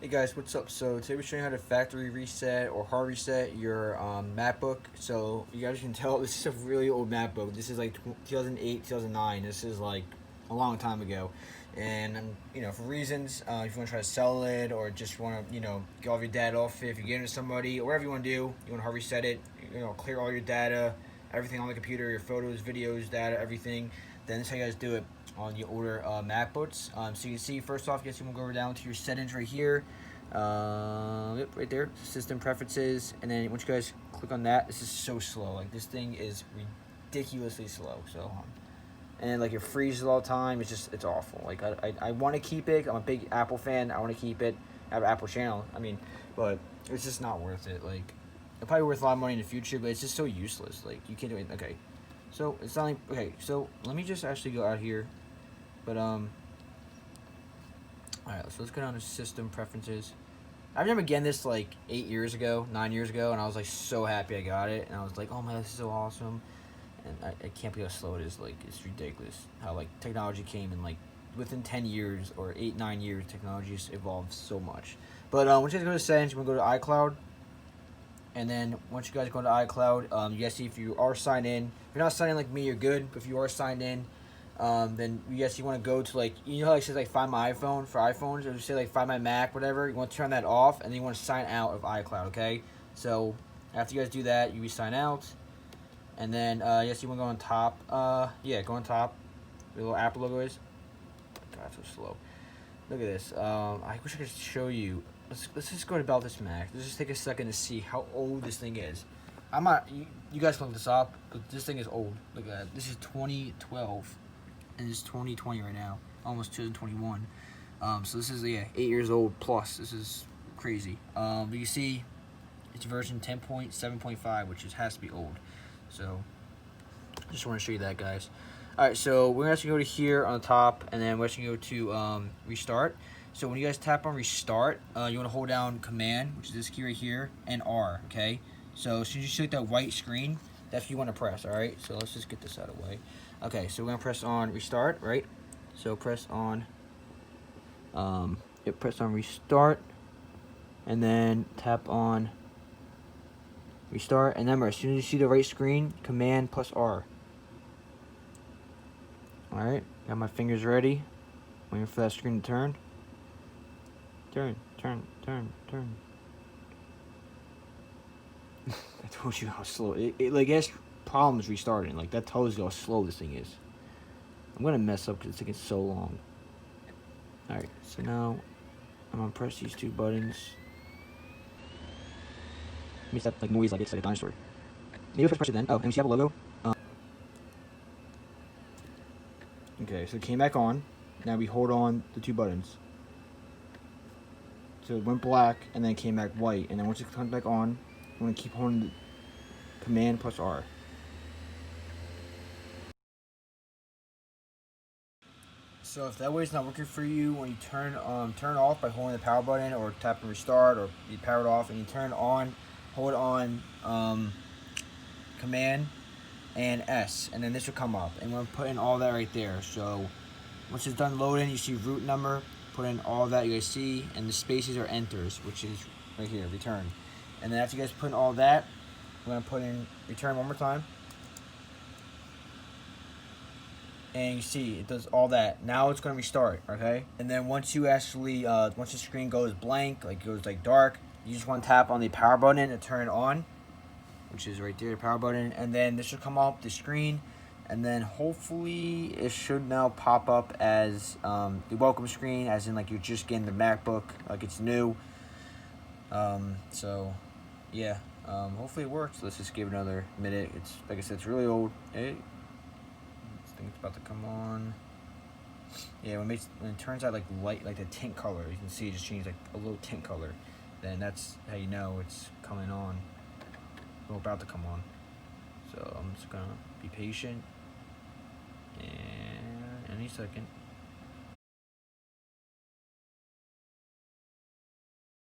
Hey guys, what's up? So today we're showing you how to factory reset or hard reset your MacBook. So you guys can tell this is a really old MacBook. This is like 2008, 2009. This is like a long time ago. And for reasons, if you want to try to sell it or just want to, get all of your data off it, if you get into somebody or whatever you want to do, you want to hard reset it, clear all your data, everything on the computer, your photos, videos, data, everything. Then that's how you guys do it on your older MacBooks. So you can see, first off, you want to go down to your settings right here. Yep, right there, system preferences, and then once you guys click on that, this is so slow. Like, this thing is ridiculously slow. So, and like it freezes all the time. It's awful. Like I want to keep it. I'm a big Apple fan. I want to keep it. I have an Apple channel. But it's just not worth it. Like, it'll probably worth a lot of money in the future, but it's just so useless. Like, you can't do it. Okay, so it's not like, okay. So let me just actually go out here, but Alright, so let's go down to system preferences. I remember getting this like 8 years ago, 9 years ago, and I was like so happy I got it, and I was like, oh my, this is so awesome. And I can't believe how slow it is. Like, it's ridiculous how like technology came in like within 10 years or 8, 9 years, technology has evolved so much. But once you guys go to settings, you're going to go to iCloud. And then once you guys go to iCloud, you guys see if you are signed in. If you're not signed in like me, you're good. But if you are signed in, then you want to go to like, how it says like find my iPhone for iPhones, or you say like find my Mac, whatever. You want to turn that off, and then you want to sign out of iCloud. Okay, so after you guys do that, you sign out, and then yes, you want to go on top. Go on top. The little Apple logo is. God, so slow. Look at this. I wish I could show you. Let's just go to about this Mac. Let's just take a second to see how old this thing is. I'm not. You guys can look this up, but this thing is old. Look at that. This is 2012. And it's 2020 right now, almost 2021. So this is 8 years old plus. This is crazy. But you see, it's version 10.7.5, which has to be old. So just want to show you that, guys. All right, so we're actually going to go to here on the top, and then we're actually going to go to restart. So when you guys tap on restart, you want to hold down Command, which is this key right here, and R. Okay. So as soon as you select that white screen, that's what you want to press. All right. So let's just get this out of the way. Okay, so we're gonna press on restart, right? So press on, press on restart, and then tap on restart. And remember, as soon as you see the right screen, Command plus R. All right, got my fingers ready, waiting for that screen to turn. Turn. I told you how slow it like has problems restarting. Like, that tells you how slow this thing is. I'm gonna mess up because it's taking so long. Alright, so now I'm gonna press these two buttons. Makes that like noise like it's like a dinosaur. Maybe if I press it then. Oh, and you see I have a logo? Okay, so it came back on. Now we hold on the two buttons. So it went black and then it came back white. And then once it comes back on, I'm gonna keep holding the Command plus R. So if that way is not working for you, when you turn off by holding the power button or tapping restart, or you power it off and you turn on, hold on Command and S, and then this will come up, and we're putting all that right there. So once it's done loading, you see root number, put in all that you guys see, and the spaces are enters, which is right here, return. And then after you guys put in all that, we're gonna put in return one more time. And you see it does all that. Now it's going to restart, okay? And then once you actually once the screen goes blank, like goes like dark, you just want to tap on the power button to turn it on, which is right there, the power button, and then this should come up the screen, and then hopefully it should now pop up as the welcome screen, as in like you're just getting the MacBook, like it's new. So yeah, hopefully it works. Let's just give it another minute. It's like I said, it's really old. I think it's about to come on. Yeah, when it turns out like light, like the tint color, you can see it just changed like a little tint color. Then that's how you know it's coming on. Or about to come on. So I'm just gonna be patient, and any second.